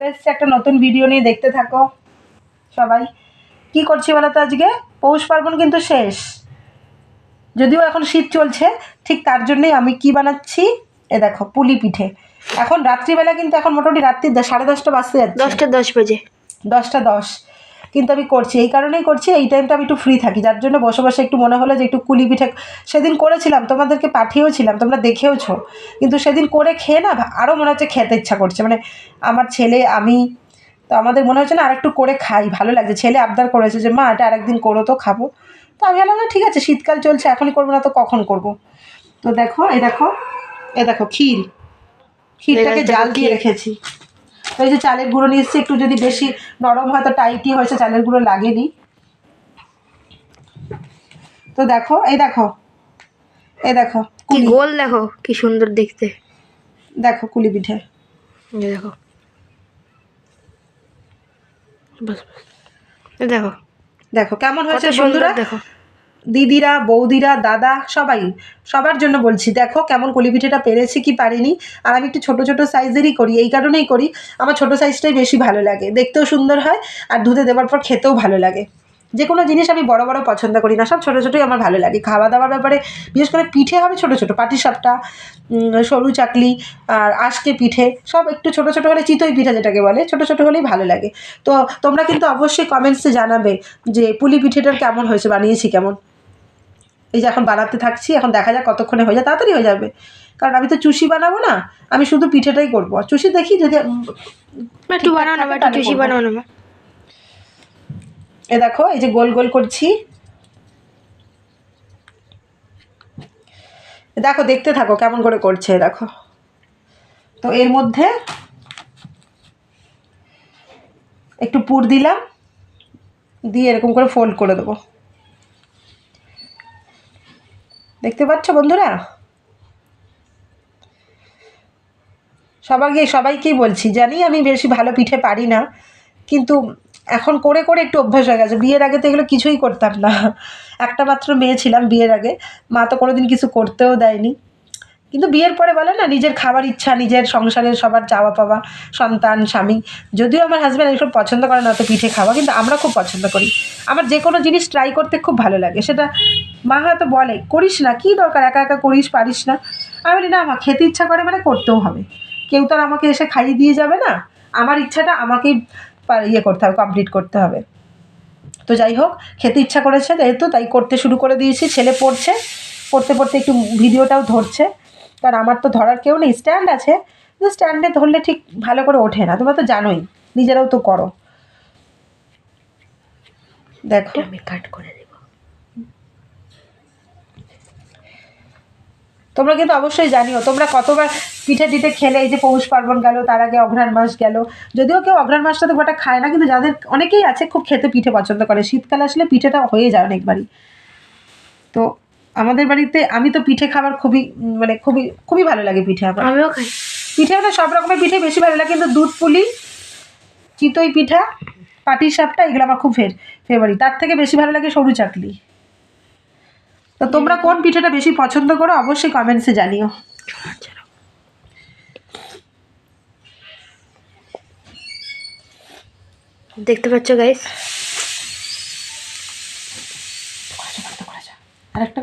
এসছে একটা নতুন ভিডিও নিয়ে, দেখতে থাকো সবাই। কি করছি বলো তো, আজকে পৌষ পার্বণ কিন্তু শেষ, যদিও এখন শীত চলছে, ঠিক তার জন্যই আমি কি বানাচ্ছি, এ দেখো পুলি পিঠে। এখন রাত্রিবেলা, কিন্তু এখন মোটামুটি রাত্রি 10:30 বাজতে যাচ্ছে, 10টা 10 বাজে, 10টা 10, কিন্তু আমি করছি এই কারণেই করছি, এই টাইমটা আমি একটু ফ্রি থাকি, যার জন্য বসে বসে একটু মনে হলো যে একটু কুলি পিঠে সেদিন করেছিলাম, তোমাদেরকে পাঠিয়েওছিলাম, তোমরা দেখেওছো, কিন্তু সেদিন করে খেয়ে না আরও মনে হচ্ছে খেতে ইচ্ছা করছে, মানে আমার ছেলে আমি, তো আমাদের মনে হচ্ছে না আর একটু করে খাই, ভালো লাগছে। ছেলে আবদার করেছে যে মা এটা আরেকদিন করো তো, খাবো। তো আমি বললাম না ঠিক আছে, শীতকাল চলছে, এখনই করবো না তো কখন করব। তো দেখো এ দেখো ক্ষীরটাকে জাল দিয়ে রেখেছি। তো এই যে চালের গুঁড়ো নিয়ে এসেছি, একটু যদি বেশি নরম হয় তো টাইটই হয়েছে, চালের গুঁড়ো লাগেনি। তো দেখো এই দেখো কি গোল, দেখো কি সুন্দর দেখতে, দেখো কুলি পিঠে, দেখো বাস দেখো দেখো কেমন হয়েছে কত সুন্দর, বন্ধুরা, দেখো দিদিরা, বৌদিরা, দাদা, সবার জন্য বলছি, দেখো কেমন কলি পিঠেটা পেরেছি কি পারিনি। আর আমি একটু ছোট ছোট সাইজেরই করি, এই কারণেই করি, আমার ছোট সাইজটাই বেশি ভালো লাগে, দেখতেও সুন্দর হয়, আর দুধে দেওয়ার পর খেতেও ভালো লাগে। যে কোনো জিনিস আমি বড় বড় পছন্দ করি না, সব ছোটো ছোটোই আমার ভালো লাগে। খাওয়া দাওয়ার ব্যাপারে বিশেষ করে পিঠে হবে ছোটো ছোটো, পাটিসাপটা, সরু চাকলি, আর আজকে পিঠে সব একটু ছোটো ছোটো হলে, চিতই পিঠা যেটাকে বলে, ছোটো ছোটো হলেই ভালো লাগে। তো তোমরা কিন্তু অবশ্যই কমেন্টসে জানাবে যে পুলি পিঠেটার কেমন হয়েছে, বানিয়েছি কেমন। এই যে এখন বানাতে থাকছি, এখন দেখা যাক কতক্ষণে হয়ে যায়, তাড়াতাড়ি হয়ে যাবে, কারণ আমি তো চুষি বানাবো না, আমি শুধু পিঠেটাই করবো। চুষি দেখি যদি একটু বানাও না, একটু বেশি বানাও না। এ দেখো এই যে গোল গোল করছি, দেখো দেখতে থাকো কেমন করে করছে, দেখো। তো এর মধ্যে একটু পুর দিলাম, দিয়ে এরকম করে ফোল্ড করে দেবো, দেখতে পাচ্ছ বন্ধুরা। সবাইকেই বলছি, জানি আমি বেশি ভালো পিঠে পারি না, কিন্তু এখন করে করে একটু অভ্যাস হয়ে গেছে। বিয়ের আগে তো এগুলো কিছুই করতাম না, একটা মাত্র মেয়ে ছিলাম বিয়ের আগে, মা তো কোনোদিন কিছু করতেও দেয়নি। কিন্তু বিয়ের পরে বলে না, নিজের খাবার ইচ্ছা, নিজের সংসারের সবার চাওয়া পাওয়া, সন্তান, স্বামী, যদিও আমার হাজব্যান্ড এইসব পছন্দ করে না তো পিঠে খাওয়া, কিন্তু আমরা খুব পছন্দ করি। আমার যে কোনো জিনিস ট্রাই করতে খুব ভালো লাগে, সেটা মা হয়তো বলে করিস না, কী দরকার, একা একা করিস, পারিস না। আমি বলি না, আমার খেতে ইচ্ছা করে মানে করতেও হবে, কেউ তো আর আমাকে এসে খাইয়ে দিয়ে যাবে না, আমার ইচ্ছাটা আমাকেই করতে হবে, কমপ্লিট করতে হবে। তো যাই হোক, খেতে ইচ্ছা করেছে যেহেতু, তাই করতে শুরু করে দিয়েছি। ছেলে পড়ছে, পড়তে পড়তে একটু ভিডিওটাও ধরছে, কারণ আমার তো ধরার কেউ নেই, স্ট্যান্ড আছে, কিন্তু স্ট্যান্ডে ধরলে ঠিক ভালো করে ওঠে না, তোমরা তো জানোই, নিজেরাও তো করো। দেখো আমি কাট করে দেব, তোমরা কিন্তু অবশ্যই জানিও তোমরা কতবার পিঠে টিঠে খেলে। এই যে পৌষ পার্বণ গেল, তার আগে অঘ্রাণ মাস গেল, যদিও কেউ অঘ্রাণ মাসটা তো গোটা খায় না, কিন্তু যাদের অনেকেই আছে খুব খেতে পিঠে পছন্দ করে, শীতকাল আসলে পিঠেটা হয়ে যায় অনেকবারই। তো আমাদের বাড়িতে আমি তো পিঠে খাবার খুবই মানে খুবই খুবই ভালো লাগে পিঠে। আমার আমিও খাই পিঠে, মানে সব রকমের পিঠে বেশি ভালো লাগে, কিন্তু দুধ পুলি, চিতই পিঠা, পাটিসাপটা, এগুলো আমার খুব ফেভারিট। তার থেকে বেশি ভালো লাগে সরু চাকলি। তো তোমরা কোন পিঠেটা বেশি পছন্দ করো অবশ্যই কমেন্টসে জানিও। দেখতে পাচ্ছ গাইস, আরেকটা